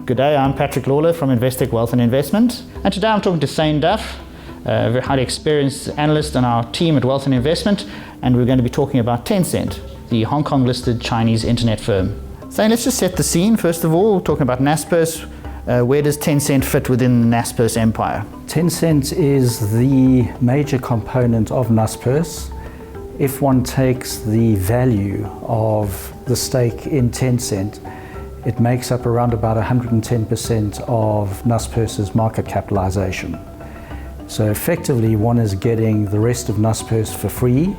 Good day, I'm Patrick Lawlor from Investec Wealth Investment, and today I'm talking to Thane Duff, a very highly experienced analyst on our team at Wealth Investment, and we're going to be talking about Tencent, the Hong Kong-listed Chinese internet firm. Thane, let's just set the scene. First of all, talking about Naspers, where does Tencent fit within the Naspers empire? Tencent is the major component of Naspers. If one takes the value of the stake in Tencent, it makes up around about 110% of Naspers' market capitalization. So effectively, one is getting the rest of Naspers for free.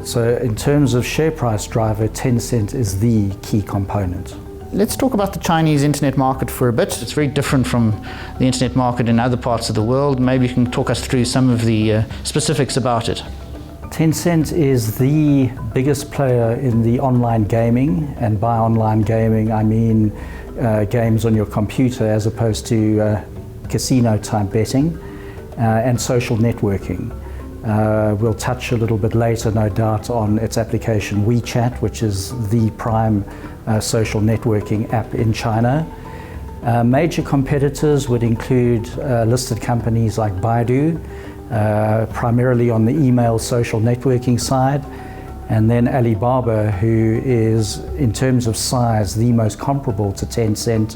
So in terms of share price driver, Tencent is the key component. Let's talk about the Chinese internet market for a bit. It's very different from the internet market in other parts of the world. Maybe you can talk us through some of the specifics about it. Tencent is the biggest player in the online gaming, and by online gaming I mean games on your computer as opposed to casino type betting, and social networking. We'll touch a little bit later, no doubt, on its application WeChat, which is the prime social networking app in China. Major competitors would include listed companies like Baidu, primarily on the email social networking side, and then Alibaba, who is, in terms of size, the most comparable to Tencent.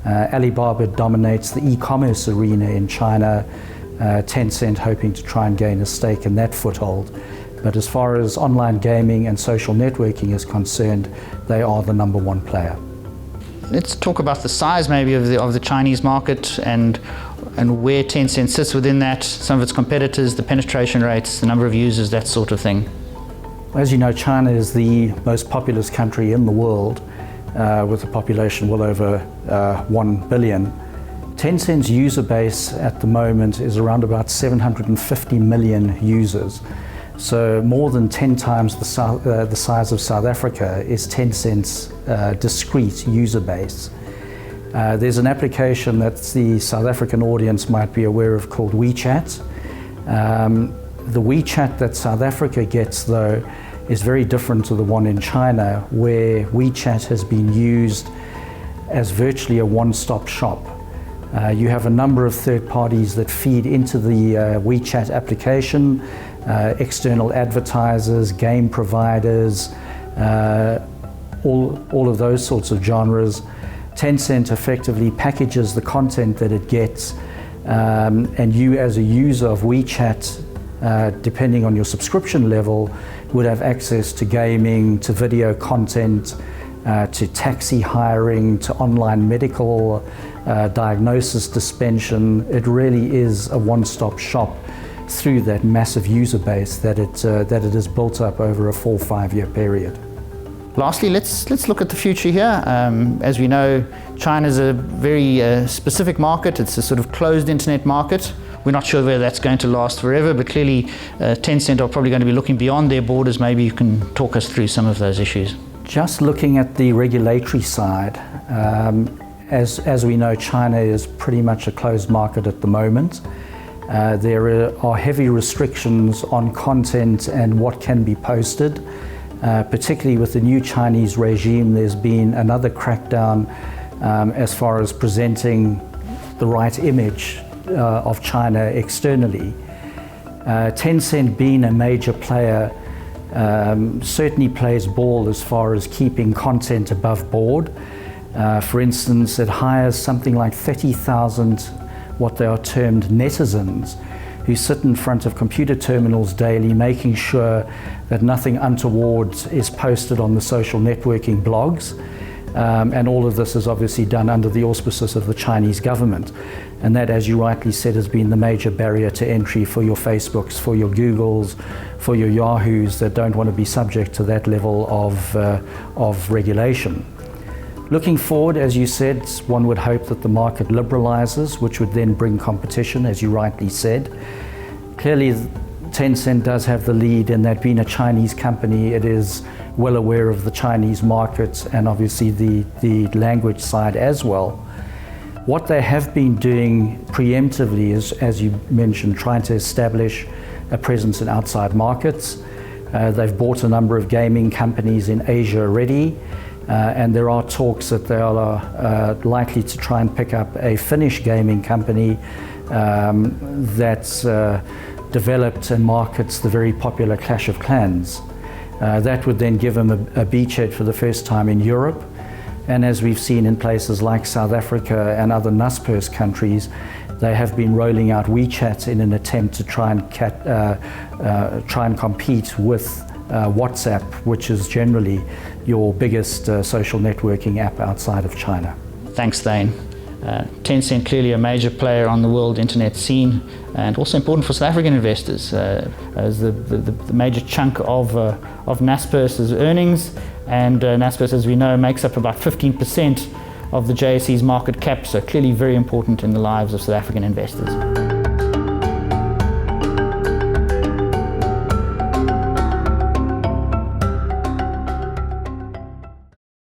Alibaba dominates the e-commerce arena in China, Tencent hoping to try and gain a stake in that foothold. But as far as online gaming and social networking is concerned, they are the number one player. Let's talk about the size maybe of the Chinese market and where Tencent sits within that, some of its competitors, the penetration rates, the number of users, that sort of thing. As you know, China is the most populous country in the world, with a population well over 1 billion. Tencent's user base at the moment is around about 750 million users. So more than 10 times the size of South Africa is Tencent's discrete user base. There's an application that the South African audience might be aware of called WeChat. The WeChat that South Africa gets, though, is very different to the one in China, where WeChat has been used as virtually a one-stop shop. You have a number of third parties that feed into the WeChat application, external advertisers, game providers, all of those sorts of genres. Tencent effectively packages the content that it gets, and you as a user of WeChat, depending on your subscription level, would have access to gaming, to video content, to taxi hiring, to online medical diagnosis dispensation. It really is a one-stop shop through that massive user base that it has built up over a 4 or 5 year period. Lastly, let's look at the future here. As we know, China is a very specific market. It's a sort of closed internet market. We're not sure whether that's going to last forever, but clearly Tencent are probably going to be looking beyond their borders. Maybe you can talk us through some of those issues. Just looking at the regulatory side, as we know, China is pretty much a closed market at the moment. There are heavy restrictions on content and what can be posted. Particularly with the new Chinese regime, there's been another crackdown as far as presenting the right image of China externally. Tencent, being a major player, certainly plays ball as far as keeping content above board. For instance, it hires something like 30,000 what they are termed netizens, who sit in front of computer terminals daily, making sure that nothing untoward is posted on the social networking blogs. And all of this is obviously done under the auspices of the Chinese government. And that, as you rightly said, has been the major barrier to entry for your Facebooks, for your Googles, for your Yahoos that don't want to be subject to that level of regulation. Looking forward, as you said, one would hope that the market liberalizes, which would then bring competition, as you rightly said. Clearly, Tencent does have the lead in that, being a Chinese company, it is well aware of the Chinese market and obviously the language side as well. What they have been doing preemptively is, as you mentioned, trying to establish a presence in outside markets. They've bought a number of gaming companies in Asia already. and there are talks that they are likely to try and pick up a Finnish gaming company that's developed and markets the very popular Clash of Clans. That would then give them a beachhead for the first time in Europe. And as we've seen in places like South Africa and other Naspers countries, they have been rolling out WeChat in an attempt to try and compete with WhatsApp, which is generally your biggest social networking app outside of China. Thanks, Thane. Tencent clearly a major player on the world internet scene, and also important for South African investors as the major chunk of Naspers' earnings, and Naspers, as we know, makes up about 15% of the JSE's market cap, so clearly very important in the lives of South African investors.